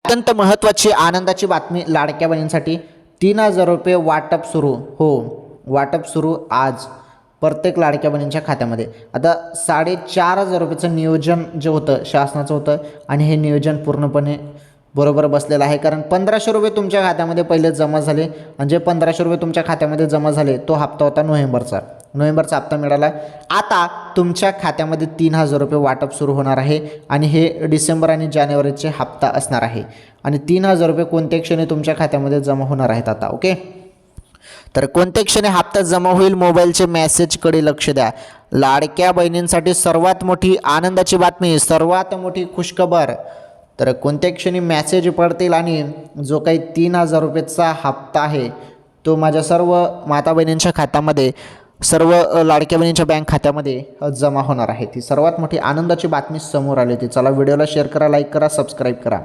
अत्यंत महत्त्वाची आनंदाची बातमी लाडक्या बहिणींसाठी 3,000 रुपये वाटप सुरू. वाटप सुरू आज प्रत्येक लाडक्या बहिणींच्या खात्यामध्ये. आता 4,500 रुपयाचं नियोजन जे होतं शासनाचं होतं आणि हे नियोजन पूर्णपणे बरोबर बसलेलं आहे. कारण 1,500 रुपये तुमच्या खात्यामध्ये पहिले जमा झाले आणि जे 1,500 रुपये तुमच्या खात्यामध्ये जमा झाले तो हप्ता होता नोव्हेंबरचा हप्ता मिळाला. आता तुमच्या खात्यामध्ये 3,000 रुपये वाटप सुरू होणार आहे आणि हे डिसेंबर आणि जानेवारीचे हप्ता असणार आहे. आणि 3,000 रुपये कोणत्या क्षणी तुमच्या खात्यामध्ये जमा होणार आहेत आता. ओके, तर कोणत्या क्षणी हप्ता जमा होईल मोबाईलचे मेसेजकडे लक्ष द्या. लाडक्या बहिणींसाठी सर्वात मोठी आनंदाची बातमी, सर्वात मोठी खुशखबर. तर कोणत्या क्षणी मेसेज पडतील आणि जो काही 3,000 रुपयेचा हप्ता आहे तो माझ्या सर्व माता बहिणींच्या खात्यामध्ये, सर्व लाडक्या बहिणींच्या बँक खात्यामध्ये जमा होणार आहे. ती सर्वात मोठी आनंदाची बातमी समोर आली होती. चला व्हिडिओला शेअर करा, लाईक करा, सबस्क्राईब करा.